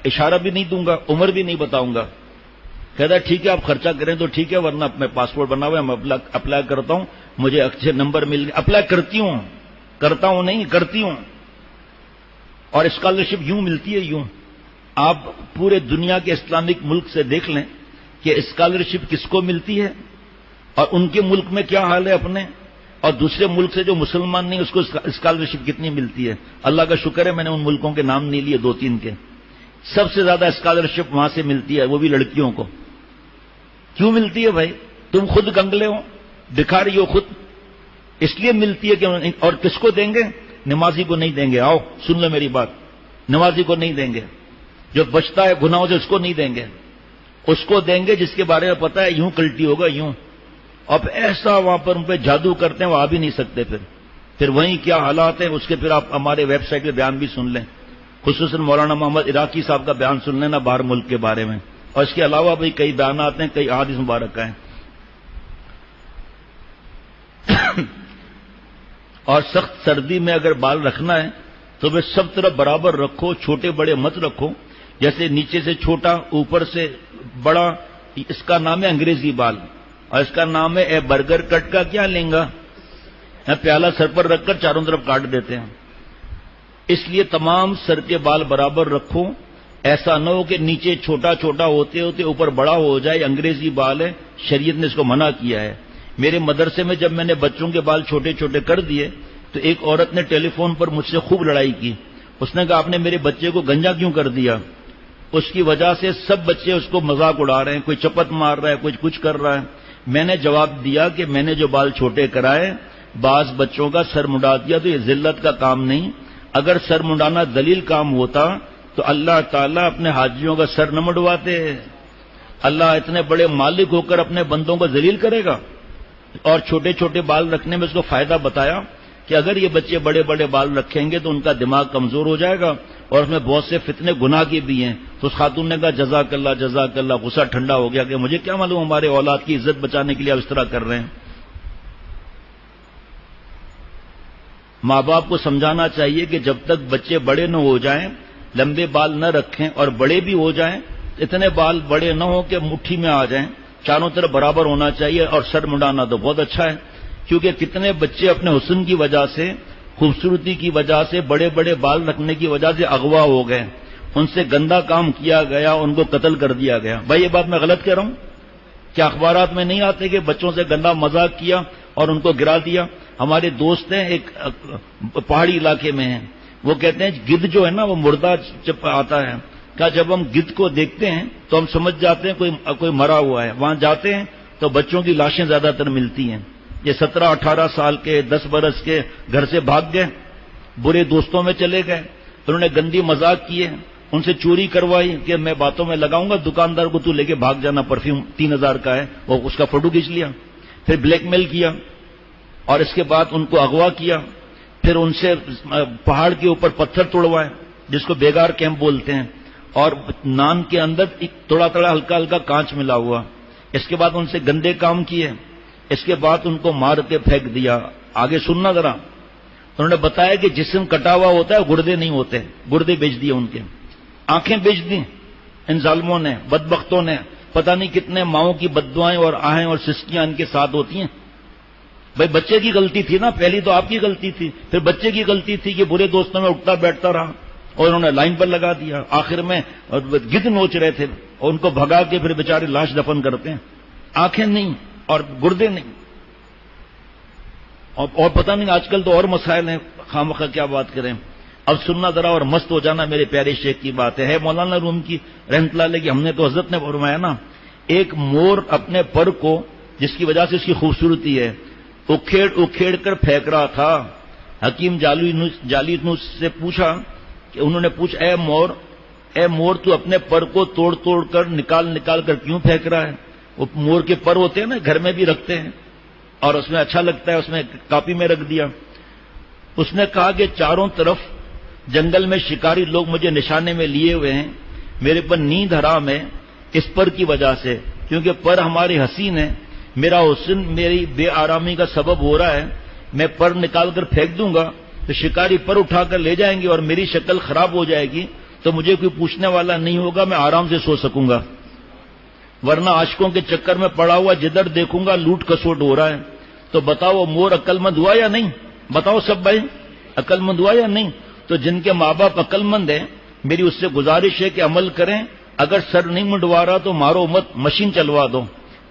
اشارہ بھی نہیں دوں گا، عمر بھی نہیں بتاؤں گا، کہتا ہے ٹھیک ہے آپ خرچہ کریں تو ٹھیک ہے، ورنہ میں پاسپورٹ بنا ہوا ہے، میں اپلائی کرتا ہوں، مجھے اچھے نمبر مل گئے، اپلائی کرتی ہوں، کرتا ہوں نہیں، کرتی ہوں۔ اور اسکالرشپ یوں ملتی ہے، یوں آپ پورے دنیا کے اسلامک ملک سے دیکھ لیں کہ اسکالرشپ کس کو ملتی ہے اور ان کے ملک میں کیا حال ہے اپنے، اور دوسرے ملک سے جو مسلمان نہیں اس کو اسکالرشپ کتنی ملتی ہے۔ اللہ کا شکر ہے میں نے ان ملکوں کے نام نہیں لیے، 2-3 کے، سب سے زیادہ اسکالرشپ وہاں سے ملتی ہے، وہ بھی لڑکیوں کو۔ کیوں ملتی ہے بھائی؟ تم خود گنگلے ہو، دکھا رہی ہو خود، اس لیے ملتی ہے کہ، اور کس کو دیں گے؟ نمازی کو نہیں دیں گے، آؤ سن لو میری بات، نمازی کو نہیں دیں گے، جو بچتا ہے گناہوں سے اس کو نہیں دیں گے، اس کو دیں گے جس کے بارے میں پتا ہے یوں کلٹی ہوگا یوں، اب ایسا وہاں پر ان پہ جادو کرتے ہیں وہ آ بھی نہیں سکتے، پھر وہیں کیا حالات ہیں اس کے پھر آپ ہمارے ویب سائٹ پہ بیان بھی سن لیں، خصوصاً مولانا محمد عراقی صاحب کا بیان سن لینا باہر ملک کے بارے میں، اور اس کے علاوہ بھی کئی بیانات ہیں، کئی احادیث مبارکہ ہیں۔ اور سخت سردی میں اگر بال رکھنا ہے تو وہ سب طرف برابر رکھو، چھوٹے بڑے مت رکھو، جیسے نیچے سے چھوٹا اوپر سے بڑا، اس کا نام ہے انگریزی بال، اور اس کا نام ہے اے برگر کٹ کا کیا لیں گا، پیالہ سر پر رکھ کر چاروں طرف کاٹ دیتے ہیں۔ اس لیے تمام سر کے بال برابر رکھو، ایسا نہ ہو کہ نیچے چھوٹا چھوٹا ہوتے ہوتے اوپر بڑا ہو جائے، انگریزی بال ہے، شریعت نے اس کو منع کیا ہے۔ میرے مدرسے میں جب میں نے بچوں کے بال چھوٹے چھوٹے کر دیے تو ایک عورت نے ٹیلی فون پر مجھ سے خوب لڑائی کی، اس نے کہا آپ نے میرے بچے کو گنجا کیوں کر دیا؟ اس کی وجہ سے سب بچے اس کو مذاق اڑا رہے ہیں، کوئی چپت مار رہا ہے، کوئی کچھ کر رہا ہے۔ میں نے جواب دیا کہ میں نے جو بال چھوٹے کرائے، بعض بچوں کا سر منڈا دیا تو یہ ذلت کا کام نہیں، اگر سر منڈانا دلیل کام ہوتا تو اللہ تعالیٰ اپنے حاجیوں کا سر نہ منڈواتے۔ اللہ اتنے بڑے مالک ہو کر اپنے بندوں کو ذلیل کرے گا؟ اور چھوٹے چھوٹے بال رکھنے میں اس کو فائدہ بتایا کہ اگر یہ بچے بڑے بڑے بال رکھیں گے تو ان کا دماغ کمزور ہو جائے گا، اور اس میں بہت سے فتنے گناہ کے بھی ہیں۔ تو اس خاتون نے کہا جزاک اللہ، غصہ ٹھنڈا ہو گیا کہ مجھے کیا معلوم ہمارے اولاد کی عزت بچانے کے لیے آپ اس طرح کر رہے ہیں۔ ماں باپ کو سمجھانا چاہیے کہ جب تک بچے بڑے نہ ہو جائیں لمبے بال نہ رکھیں، اور بڑے بھی ہو جائیں اتنے بال بڑے نہ ہو کہ مٹھی میں آ جائیں، چاروں طرف برابر ہونا چاہیے، اور سر منڈانا تو بہت اچھا ہے، کیونکہ کتنے بچے اپنے حسن کی وجہ سے، خوبصورتی کی وجہ سے، بڑے بڑے بال رکھنے کی وجہ سے اغوا ہو گئے، ان سے گندا کام کیا گیا، ان کو قتل کر دیا گیا۔ بھائی یہ بات میں غلط کہہ رہا ہوں؟ کیا اخبارات میں نہیں آتے کہ بچوں سے گندا مذاق کیا اور ان کو گرا دیا؟ ہمارے دوست ہیں ایک پہاڑی علاقے میں ہیں، وہ کہتے ہیں گدھ جو ہے نا وہ مردہ جب آتا ہے، کہ جب ہم گدھ کو دیکھتے ہیں تو ہم سمجھ جاتے ہیں کوئی مرا ہوا ہے، وہاں جاتے ہیں تو بچوں کی لاشیں زیادہ تر ملتی ہیں، یہ 17-18 سال کے 10 برس کے گھر سے بھاگ گئے، برے دوستوں میں چلے گئے، انہوں نے گندی مذاق کیے، ان سے چوری کروائی کہ میں باتوں میں لگاؤں گا، دکاندار کو تو لے کے بھاگ جانا، پرفیوم 3000 کا ہے، وہ اس کا فوٹو کھینچ لیا، پھر بلیک میل کیا، اور اس کے بعد ان کو اغوا کیا، پھر ان سے پہاڑ کے اوپر پتھر توڑوائے جس کو بیگار کیمپ بولتے ہیں، اور نان کے اندر تھوڑا تھوڑا ہلکا ہلکا کانچ ملا ہوا، اس کے بعد ان سے گندے کام کیے، اس کے بعد ان کو مار کے پھینک دیا۔ آگے سننا ذرا، انہوں نے بتایا کہ جسم کٹا ہوا ہوتا ہے، گردے نہیں ہوتے، گردے بیچ دیے ان کے، آنکھیں بیچ دی ان ظالموں نے، بدبختوں نے، پتہ نہیں کتنے ماؤں کی بددعائیں اور آہیں اور سسکیاں ان کے ساتھ ہوتی ہیں۔ بھائی بچے کی غلطی تھی نا، پہلی تو آپ کی غلطی تھی، پھر بچے کی غلطی تھی کہ برے دوستوں میں اٹھتا بیٹھتا رہا اور انہوں نے لائن پر لگا دیا، آخر میں گدھ نوچ رہے تھے اور ان کو بھگا کے پھر بیچارے لاش دفن کرتے ہیں، آنکھیں نہیں اور گردے نہیں، اور پتہ نہیں آج کل تو اور مسائل ہیں، خامخواہ کیا بات کریں۔ اب سننا ذرا اور مست ہو جانا، میرے پیارے شیخ کی بات ہے مولانا روم کی رحمۃ اللہ علیہ کی، ہم نے تو حضرت نے فرمایا نا، ایک مور اپنے پر کو جس کی وجہ سے اس کی خوبصورتی ہے اکھیڑ اکھیڑ کر پھینک رہا تھا۔ حکیم جالینوس سے پوچھا کہ انہوں نے پوچھا اے مور تو اپنے پر کو توڑ توڑ کر نکال کر کیوں پھینک رہا ہے؟ وہ مور کے پر ہوتے ہیں نا، گھر میں بھی رکھتے ہیں اور اس میں اچھا لگتا ہے، اس میں کاپی میں رکھ دیا. اس نے کہا کہ چاروں طرف جنگل میں شکاری لوگ مجھے نشانے میں لیے ہوئے ہیں، میرے پر نیند حرام ہے اس پر کی وجہ سے، کیونکہ پر ہمارے حسین ہے، میرا حسن میری بے آرامی کا سبب ہو رہا ہے. میں پر نکال کر پھینک دوں گا تو شکاری پر اٹھا کر لے جائیں گے اور میری شکل خراب ہو جائے گی، تو مجھے کوئی پوچھنے والا نہیں ہوگا، میں آرام سے سو سکوں گا. ورنہ عاشقوں کے چکر میں پڑا ہوا جدھر دیکھوں گا لوٹ کسوٹ ہو رہا ہے. تو بتاؤ مور عقل مند ہوا یا نہیں؟ بتاؤ سب بھائی، عقل مند ہوا یا نہیں؟ تو جن کے ماں باپ عقل مند ہیں، میری اس سے گزارش ہے کہ عمل کریں. اگر سر نہیں منڈوا رہا تو مارو مت، مشین چلوا دو،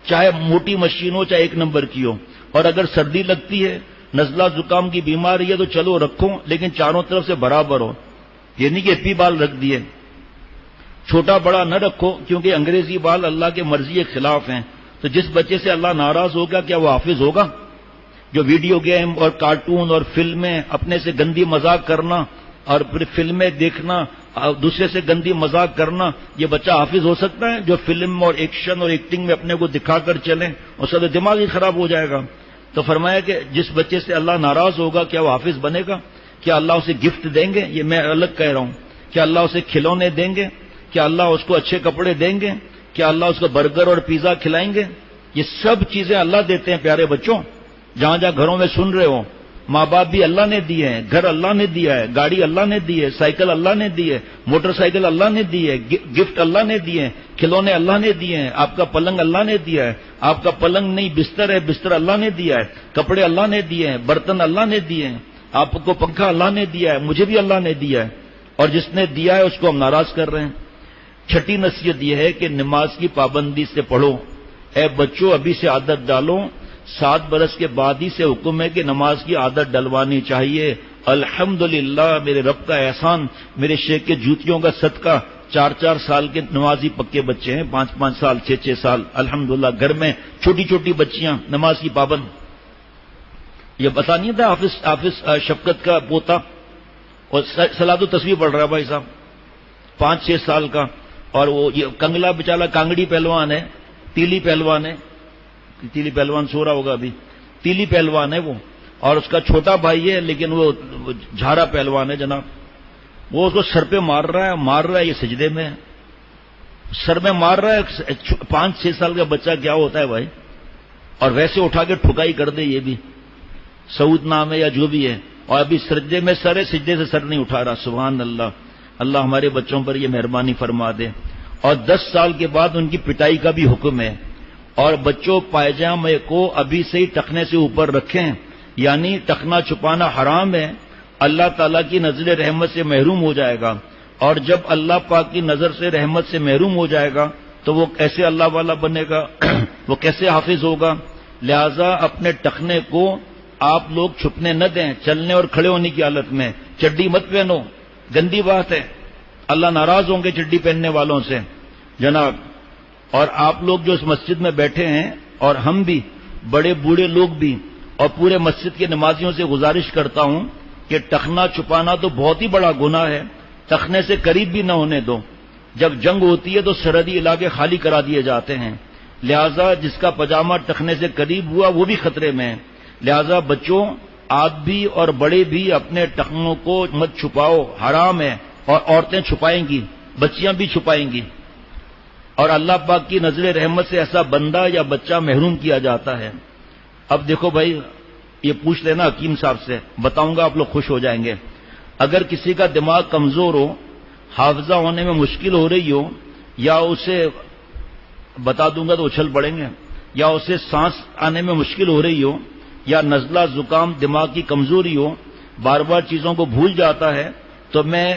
چاہے موٹی مشین ہو چاہے 1 نمبر کی ہو. اور اگر سردی لگتی ہے، نزلہ زکام کی بیماری ہے تو چلو رکھو، لیکن چاروں طرف سے برابر ہو. یہ نہیں کہ ایپی بال رکھ دیے، چھوٹا بڑا نہ رکھو، کیونکہ انگریزی بال اللہ کے مرضی کے خلاف ہیں. تو جس بچے سے اللہ ناراض ہوگا کیا وہ حافظ ہوگا؟ جو ویڈیو گیم اور کارٹون اور فلمیں اپنے سے گندی مذاق کرنا اور پھر فلمیں دیکھنا، دوسرے سے گندی مذاق کرنا، یہ بچہ حافظ ہو سکتا ہے؟ جو فلم اور ایکشن اور ایکٹنگ میں اپنے کو دکھا کر چلیں، اس کا تو دماغ ہی خراب ہو جائے گا. تو فرمایا کہ جس بچے سے اللہ ناراض ہوگا کیا وہ حافظ بنے گا؟ کیا اللہ اسے گفٹ دیں گے؟ یہ میں الگ کہہ رہا ہوں. کیا اللہ اسے کھلونے دیں گے؟ کیا اللہ اس کو اچھے کپڑے دیں گے؟ کیا اللہ اس کو برگر اور پیزا کھلائیں گے؟ یہ سب چیزیں اللہ دیتے ہیں پیارے بچوں. جہاں جہاں گھروں میں سن رہے ہو، ماں باپ بھی اللہ نے دیے ہیں، گھر اللہ نے دیا ہے، گاڑی اللہ نے دی ہے، سائیکل اللہ نے دی ہے، موٹر سائیکل اللہ نے دی ہے، گفٹ اللہ نے دیے ہیں، کھلونے اللہ نے دیے ہیں، آپ کا پلنگ اللہ نے دیا ہے، آپ کا پلنگ نہیں بستر ہے، بستر اللہ نے دیا ہے، کپڑے اللہ نے دیے ہیں، برتن اللہ نے دیے ہیں، آپ کو پنکھا اللہ نے دیا ہے، مجھے بھی اللہ نے دیا ہے. اور جس نے دیا ہے اس کو ہم ناراض کر رہے ہیں. چھٹی نصیحت یہ ہے کہ نماز کی پابندی سے پڑھو. اے بچوں ابھی سے عادت ڈالو، 7 برس کے بعد ہی سے حکم ہے کہ نماز کی عادت ڈلوانی چاہیے. الحمدللہ میرے رب کا احسان، میرے شیخ کے جوتیوں کا صدقہ 4 سال کے نمازی پکے بچے ہیں، 5 سال 6 سال، الحمدللہ. گھر میں چھوٹی چھوٹی بچیاں نماز کی پابند. یہ بتا نہیں تھا حافظ شفقت کا پوتا اور صلاۃ و تسبیح پڑھ رہا ہے بھائی صاحب، 5-6 سال کا. اور وہ یہ کنگلا بیچارہ کانگڑی پہلوان ہے، تیلی پہلوان ہے، تیلی پہلوان سو رہا ہوگا ابھی، تیلی پہلوان ہے وہ. اور اس کا چھوٹا بھائی ہے لیکن وہ جھارا پہلوان ہے جناب. وہ اس کو سر پہ مار رہا ہے، یہ سجدے میں سر میں مار رہا ہے. 5-6 سال کا بچہ کیا ہوتا ہے بھائی؟ اور ویسے اٹھا کے ٹھکائی کر دے، یہ بھی سعود نام ہے یا جو بھی ہے، اور ابھی سجدے میں سر ہے، سجدے سے سر نہیں اٹھا رہا. سبحان اللہ. اللہ ہمارے بچوں پر یہ مہربانی فرما دے. اور 10 سال کے بعد ان کی پٹائی کا بھی حکم ہے. اور بچوں پائجامے کو ابھی سے ہی ٹخنے سے اوپر رکھیں، یعنی ٹخنا چھپانا حرام ہے. اللہ تعالیٰ کی نظر رحمت سے محروم ہو جائے گا. اور جب اللہ پاک کی نظر سے رحمت سے محروم ہو جائے گا تو وہ کیسے اللہ والا بنے گا؟ وہ کیسے حافظ ہوگا؟ لہذا اپنے ٹخنے کو آپ لوگ چھپنے نہ دیں. چلنے اور کھڑے ہونے کی حالت میں چڈی مت پہنو، گندی بات ہے. اللہ ناراض ہوں گے چڈی پہننے والوں سے جناب. اور آپ لوگ جو اس مسجد میں بیٹھے ہیں اور ہم بھی، بڑے بوڑھے لوگ بھی، اور پورے مسجد کے نمازیوں سے گزارش کرتا ہوں کہ ٹخنا چھپانا تو بہت ہی بڑا گناہ ہے، ٹخنے سے قریب بھی نہ ہونے دو. جب جنگ ہوتی ہے تو سرحدی علاقے خالی کرا دیے جاتے ہیں. لہذا جس کا پاجامہ ٹخنے سے قریب ہوا وہ بھی خطرے میں ہے. لہذا بچوں، آپ بھی اور بڑے بھی اپنے ٹخنوں کو مت چھپاؤ، حرام ہے. اور عورتیں چھپائیں گی، بچیاں بھی چھپائیں گی. اور اللہ پاک کی نظر رحمت سے ایسا بندہ یا بچہ محروم کیا جاتا ہے. اب دیکھو بھائی، یہ پوچھ لینا حکیم صاحب سے، بتاؤں گا آپ لوگ خوش ہو جائیں گے. اگر کسی کا دماغ کمزور ہو، حافظہ ہونے میں مشکل ہو رہی ہو، یا اسے بتا دوں گا تو اچھل پڑیں گے، یا اسے سانس آنے میں مشکل ہو رہی ہو، یا نزلہ زکام دماغ کی کمزوری ہو، بار بار چیزوں کو بھول جاتا ہے، تو میں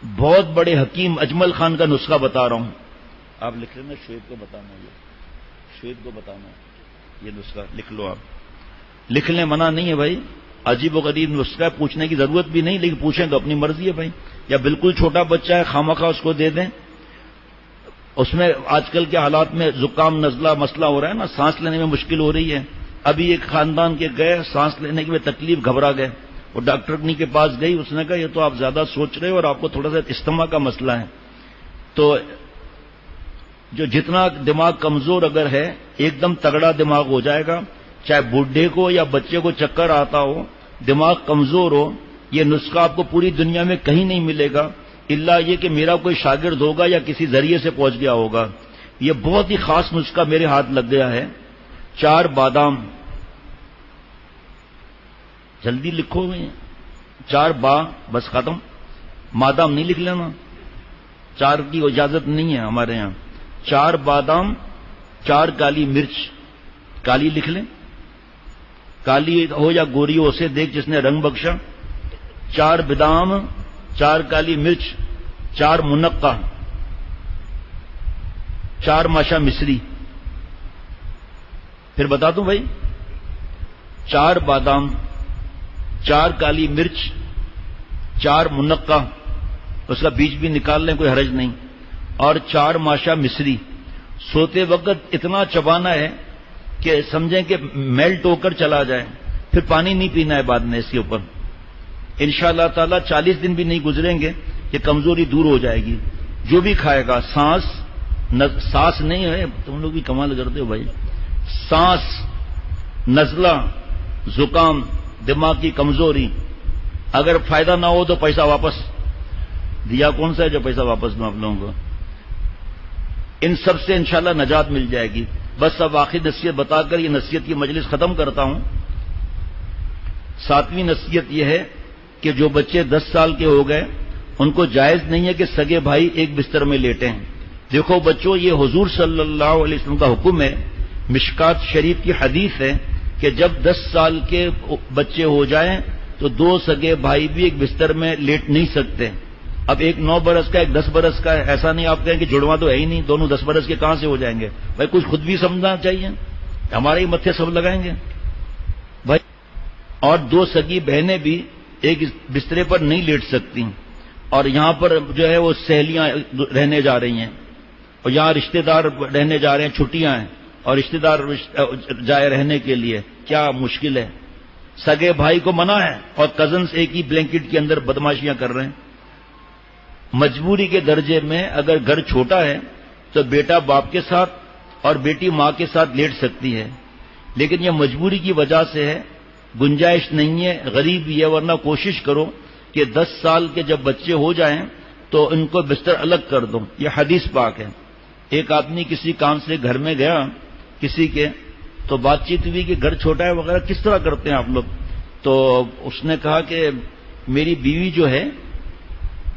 بہت بڑے حکیم اجمل خان کا نسخہ بتا رہا ہوں. آپ لکھ لینا، شعیب کو بتانا، یہ شعیب کو بتانا، یہ نسخہ لکھ لو. آپ لکھ لیں، منع نہیں ہے بھائی. عجیب و غریب نسخہ ہے، پوچھنے کی ضرورت بھی نہیں، لیکن پوچھیں تو اپنی مرضی ہے بھائی. یا بالکل چھوٹا بچہ ہے، خامخواہ اس کو دے دیں. اس میں آج کل کے حالات میں زکام نزلہ مسئلہ ہو رہا ہے نا، سانس لینے میں مشکل ہو رہی ہے. ابھی ایک خاندان کے گئے، سانس لینے کی تکلیف، گھبرا گئے. وہ ڈاکٹر کے پاس گئی، اس نے کہا یہ تو آپ زیادہ سوچ رہے ہو اور آپ کو تھوڑا سا استما کا مسئلہ ہے. تو جو جتنا دماغ کمزور اگر ہے ایک دم تگڑا دماغ ہو جائے گا، چاہے بوڑھے کو یا بچے کو چکر آتا ہو، دماغ کمزور ہو، یہ نسخہ آپ کو پوری دنیا میں کہیں نہیں ملے گا الا یہ کہ میرا کوئی شاگرد ہوگا یا کسی ذریعے سے پہنچ گیا ہوگا۔ یہ بہت ہی خاص نسخہ میرے ہاتھ لگ گیا ہے۔ 4 بادام، جلدی لکھو گے، 4 بس ختم، مادام نہیں لکھ لینا، 4 کی اجازت نہیں ہے ہمارے یہاں۔ 4 بادام، 4 کالی مرچ، کالی لکھ لیں، کالی ہو یا گوری ہو، اسے دیکھ جس نے رنگ بخشا۔ 4 بادام، 4 کالی مرچ، 4 منقع، 4 ماشا مصری۔ پھر بتا دوں بھائی، 4 بادام، 4 کالی مرچ، 4 منقع، اس کا بیج بھی نکال لیں، کوئی حرج نہیں، اور 4 ماشا مصری۔ سوتے وقت اتنا چبانا ہے کہ سمجھیں کہ میلٹ ہو کر چلا جائے، پھر پانی نہیں پینا ہے بعد میں اس کے اوپر۔ انشاءاللہ تعالی 40 دن بھی نہیں گزریں گے کہ کمزوری دور ہو جائے گی۔ جو بھی کھائے گا، سانس نہیں ہے، تم لوگ بھی کمال کرتے ہو بھائی، سانس، نزلہ، زکام، دماغ کی کمزوری، اگر فائدہ نہ ہو تو پیسہ واپس۔ دیا کون سا ہے جو پیسہ واپس دوں آپ لوگوں کو؟ ان سب سے انشاءاللہ نجات مل جائے گی۔ بس اب آخری نصیحت بتا کر یہ نصیحت کی مجلس ختم کرتا ہوں۔ 7ویں نصیحت یہ ہے کہ جو بچے 10 سال کے ہو گئے ان کو جائز نہیں ہے کہ سگے بھائی ایک بستر میں لیٹیں۔ دیکھو بچوں، یہ حضور صلی اللہ علیہ وسلم کا حکم ہے، مشکات شریف کی حدیث ہے کہ جب 10 سال کے بچے ہو جائیں تو 2 سگے بھائی بھی ایک بستر میں لیٹ نہیں سکتے۔ اب ایک 9 برس کا، ایک 10 برس کا ہے، ایسا نہیں آپ کہیں کہ جڑواں تو ہے ہی نہیں، دونوں 10 برس کے کہاں سے ہو جائیں گے؟ بھائی کچھ خود بھی سمجھنا چاہیے، ہمارے ہی متھے سب لگائیں گے بھائی۔ اور 2 سگی بہنیں بھی ایک بسترے پر نہیں لیٹ سکتی، اور یہاں پر جو ہے وہ سہیلیاں رہنے جا رہی ہیں، اور یہاں رشتہ دار رہنے جا رہے ہیں، چھٹیاں ہیں اور رشتہ دار جائے رہنے کے لیے، کیا مشکل ہے؟ سگے بھائی کو منع ہے اور کزنس ایک ہی بلینکٹ کے اندر بدماشیاں کر رہے ہیں۔ مجبوری کے درجے میں اگر گھر چھوٹا ہے تو بیٹا باپ کے ساتھ اور بیٹی ماں کے ساتھ لیٹ سکتی ہے، لیکن یہ مجبوری کی وجہ سے ہے، گنجائش نہیں ہے، غریب یہ، ورنہ کوشش کرو کہ 10 سال کے جب بچے ہو جائیں تو ان کو بستر الگ کر دو، یہ حدیث پاک ہے۔ ایک آدمی کسی کام سے گھر میں گیا کسی کے، تو بات چیت ہوئی کہ گھر چھوٹا ہے وغیرہ، کس طرح کرتے ہیں آپ لوگ؟ تو اس نے کہا کہ میری بیوی جو ہے،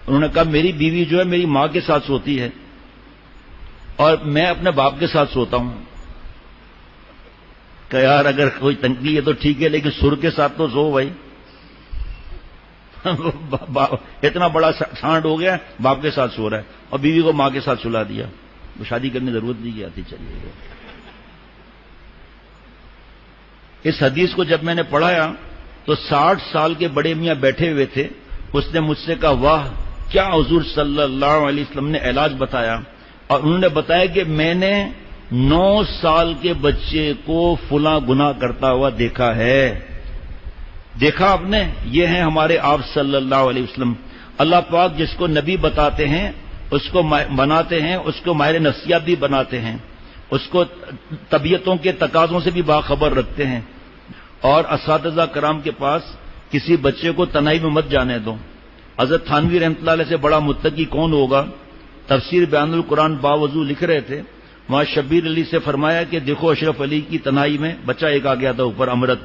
انہوں نے کہا میری بیوی جو ہے میری ماں کے ساتھ سوتی ہے اور میں اپنے باپ کے ساتھ سوتا ہوں۔ کہ یار اگر کوئی تنگی ہے تو ٹھیک ہے، لیکن سر کے ساتھ تو سو بھائی۔ اتنا بڑا سانڈ ہو گیا، باپ کے ساتھ سو رہا ہے اور بیوی کو ماں کے ساتھ سلا دیا، وہ شادی کرنے کی ضرورت نہیں آتی۔ چلیے گا، اس حدیث کو جب میں نے پڑھایا تو 60 سال کے بڑے میاں بیٹھے ہوئے تھے، اس نے مجھ سے کہا واہ کیا حضور صلی اللہ علیہ وسلم نے علاج بتایا، اور انہوں نے بتایا کہ میں نے 9 سال کے بچے کو فلاں گناہ کرتا ہوا دیکھا ہے۔ دیکھا آپ نے؟ یہ ہیں ہمارے آپ صلی اللہ علیہ وسلم۔ اللہ پاک جس کو نبی بتاتے ہیں اس کو بناتے ہیں، اس کو ماہر نفسیات بھی بناتے ہیں، اس کو طبیعتوں کے تقاضوں سے بھی باخبر رکھتے ہیں۔ اور اساتذہ کرام کے پاس کسی بچے کو تنہائی میں مت جانے دو۔ حضرت تھانوی رحمۃ اللہ علیہ سے بڑا متقی کون ہوگا؟ تفسیر بیان القرآن باوضو لکھ رہے تھے، وہاں شبیر علی سے فرمایا کہ دیکھو اشرف علی کی تنہائی میں بچہ ایک آ گیا تھا اوپر، امرت،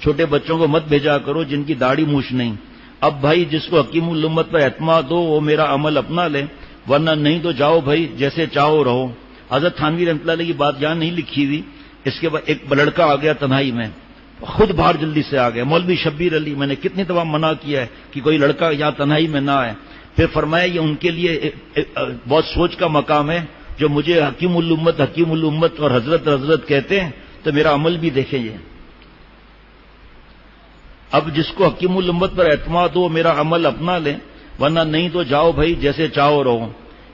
چھوٹے بچوں کو مت بھیجا کرو جن کی داڑھی مونچھ نہیں۔ اب بھائی جس کو حکیم الامت پر اعتماد ہو وہ میرا عمل اپنا لے، ورنہ نہیں تو جاؤ بھائی جیسے چاہو رہو۔ حضرت تھانوی رحمۃ اللہ علیہ کی بات یہاں نہیں لکھی ہوئی۔ اس کے بعد ایک لڑکا آ گیا تنہائی میں، خود باہر جلدی سے آ گیا، مولوی شبیر علی، میں نے کتنی دفعہ منع کیا ہے کہ کوئی لڑکا یہاں تنہائی میں نہ آئے۔ پھر فرمایا یہ ان کے لیے بہت سوچ کا مقام ہے، جو مجھے حکیم الامت اور حضرت کہتے ہیں تو میرا عمل بھی دیکھیں یہ۔ اب جس کو حکیم الامت پر اعتماد ہو میرا عمل اپنا لیں، ورنہ نہیں تو جاؤ بھائی جیسے چاہو رہو۔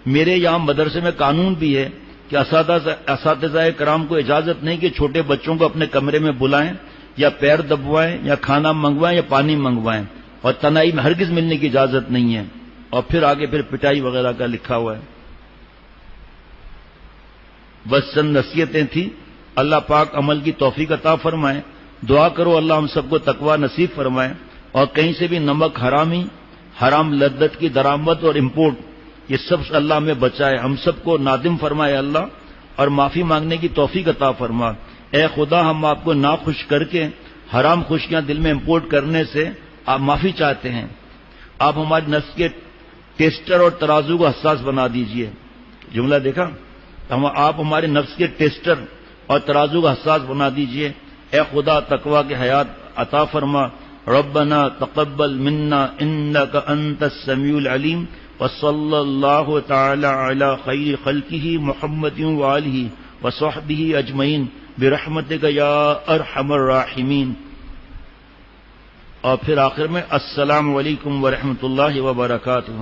میرے یہاں مدرسے میں قانون بھی ہے کہ اساتذہ کرام کو اجازت نہیں کہ چھوٹے بچوں کو اپنے کمرے میں بلائیں یا پیر دبوائیں یا کھانا منگوائیں یا پانی منگوائیں، اور تنہائی میں ہرگز ملنے کی اجازت نہیں ہے۔ اور پھر آگے پھر پٹائی وغیرہ کا لکھا ہوا ہے۔ بس چند نصیحتیں تھیں. اللہ پاک عمل کی توفیق عطا فرمائے. دعا کرو اللہ ہم سب کو تقوی نصیب فرمائے اور کہیں سے بھی نمک حرامی، حرام لذت کی درآمد اور امپورٹ، یہ سب اللہ میں بچائے. ہم سب کو نادم فرمائے اللہ اور معافی مانگنے کی توفیق عطا فرما. اے خدا ہم آپ کو ناخوش کر کے حرام خوشیاں دل میں امپورٹ کرنے سے آپ معافی چاہتے ہیں. آپ ہماری نفس کے ٹیسٹر اور ترازو کو حساس بنا دیجئے. جملہ دیکھا؟ آپ ہمارے نفس کے ٹیسٹر اور ترازو کو حساس بنا دیجئے. اے خدا تقوی کے حیات عطا فرما. ربنا تقبل منا انك انت السميع العليم وصلى الله تعالى على خير خلقه محمد وآله وصحبه اجمعين برحمتك يا ارحم الراحمين. اور پھر آخر میں السلام علیکم ورحمۃ اللہ وبرکاتہ.